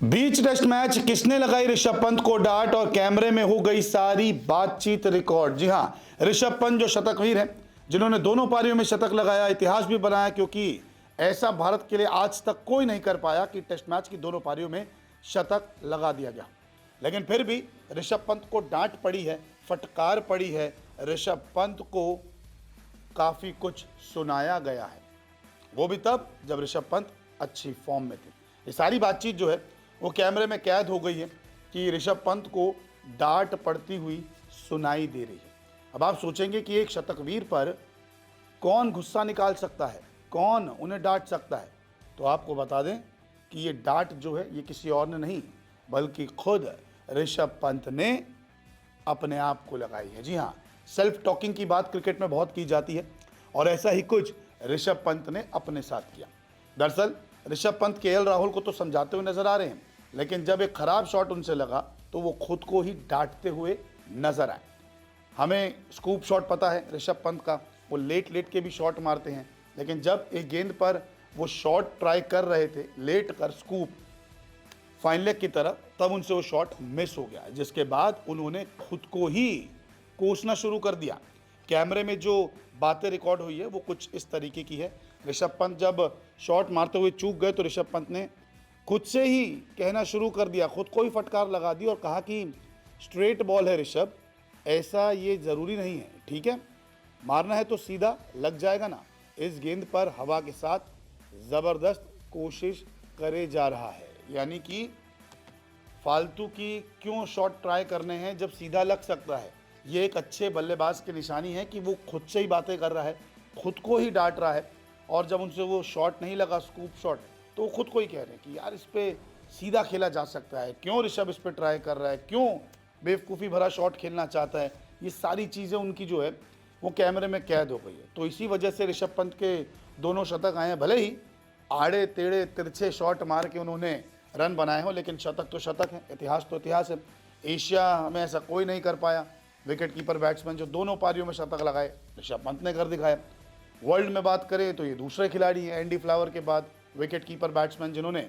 बीच test match किसने लगाई ऋषभ पंत को डांट और कैमरे में हो गई सारी बातचीत रिकॉर्ड। जी हां, ऋषभ पंत जो शतकवीर हैं, जिन्होंने दोनों पारियों में शतक लगाया, इतिहास भी बनाया, क्योंकि ऐसा भारत के लिए आज तक कोई नहीं कर पाया कि टेस्ट मैच की दोनों पारियों में शतक लगा दिया गया। लेकिन फिर भी ऋषभ पंत को डांट पड़ी है, फटकार पड़ी है, ऋषभ पंत को काफी कुछ सुनाया गया है, वो भी तब जब ऋषभ पंत अच्छी फॉर्म में थे। ये सारी बातचीत जो है वो कैमरे में कैद हो गई है कि ऋषभ पंत को डांट पड़ती हुई सुनाई दे रही है। अब आप सोचेंगे कि एक शतकवीर पर कौन गुस्सा निकाल सकता है, कौन उन्हें डांट सकता है। तो आपको बता दें कि ये डांट जो है ये किसी और ने नहीं बल्कि खुद ऋषभ पंत ने अपने आप को लगाई है। जी हाँ, सेल्फ टॉकिंग की बात क्रिकेट में बहुत की जाती है और ऐसा ही कुछ ऋषभ पंत ने अपने साथ किया। दरअसल ऋषभ पंत केएल राहुल को तो समझाते हुए नजर आ रहे हैं, लेकिन जब एक खराब शॉट उनसे लगा तो वो खुद को ही डांटते हुए नजर आए। हमें स्कूप शॉट पता है ऋषभ पंत का, वो लेट लेट के भी शॉट मारते हैं, लेकिन जब एक गेंद पर वो शॉट ट्राई कर रहे थे लेट कर स्कूप फाइन लेग की तरफ, तब उनसे वो शॉट मिस हो गया, जिसके बाद उन्होंने खुद को ही कोसना शुरू कर दिया। कैमरे में जो बातें रिकॉर्ड हुई है वो कुछ इस तरीके की है। ऋषभ पंत जब शॉट मारते हुए चूक गए तो ऋषभ पंत ने खुद से ही कहना शुरू कर दिया, खुद को ही फटकार लगा दी और कहा कि स्ट्रेट बॉल है ऋषभ, ऐसा ये ज़रूरी नहीं है, ठीक है, मारना है तो सीधा लग जाएगा ना। इस गेंद पर हवा के साथ ज़बरदस्त कोशिश करे जा रहा है, यानी कि फालतू की क्यों शॉट ट्राई करने हैं जब सीधा लग सकता है। ये एक अच्छे बल्लेबाज की निशानी है कि वो खुद से ही बातें कर रहा है, खुद को ही डांट रहा है, और जब उनसे वो शॉट नहीं लगा स्कूप शॉट तो वो खुद को ही कह रहे हैं कि यार इस पे सीधा खेला जा सकता है, क्यों ऋषभ इस पे ट्राई कर रहा है, क्यों बेवकूफ़ी भरा शॉट खेलना चाहता है। ये सारी चीज़ें उनकी जो है वो कैमरे में कैद हो गई है। तो इसी वजह से ऋषभ पंत के दोनों शतक आए हैं, भले ही आड़े टेढ़े तिरछे शॉट मार के उन्होंने रन बनाए हों, लेकिन शतक तो शतक है, इतिहास तो इतिहास है। एशिया में ऐसा कोई नहीं कर पाया। विकेट कीपर बैट्समैन जो दोनों पारियों में शतक लगाए, ऋषभ पंत ने कर दिखाया। वर्ल्ड में बात करें तो ये दूसरे खिलाड़ी हैं एंडी फ्लावर के बाद, विकेट कीपर बैट्समैन जिन्होंने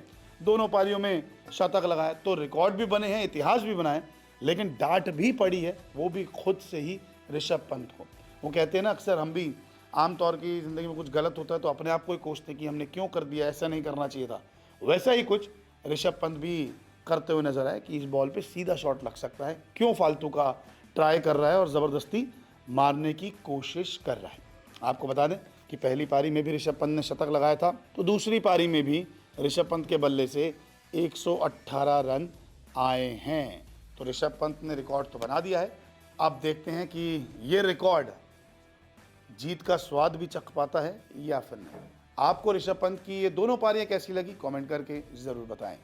दोनों पारियों में शतक लगाए। तो रिकॉर्ड भी बने हैं, इतिहास भी बनाए, लेकिन डांट भी पड़ी है, वो भी खुद से ही ऋषभ पंत को। वो कहते हैं ना, अक्सर हम भी आमतौर की ज़िंदगी में कुछ गलत होता है तो अपने आप को ही कोसते कि हमने क्यों कर दिया, ऐसा नहीं करना चाहिए था। वैसा ही कुछ ऋषभ पंत भी करते हुए नजर आए कि इस बॉल पे सीधा शॉट लग सकता है, क्यों फालतू का ट्राई कर रहा है और ज़बरदस्ती मारने की कोशिश कर रहा है। आपको बता दें कि पहली पारी में भी ऋषभ पंत ने शतक लगाया था, तो दूसरी पारी में भी ऋषभ पंत के बल्ले से 118 रन आए हैं। तो ऋषभ पंत ने रिकॉर्ड तो बना दिया है। अब देखते हैं कि ये रिकॉर्ड जीत का स्वाद भी चख पाता है या फिर नहीं। आपको ऋषभ पंत की ये दोनों पारियां कैसी लगी, कमेंट करके ज़रूर बताएं।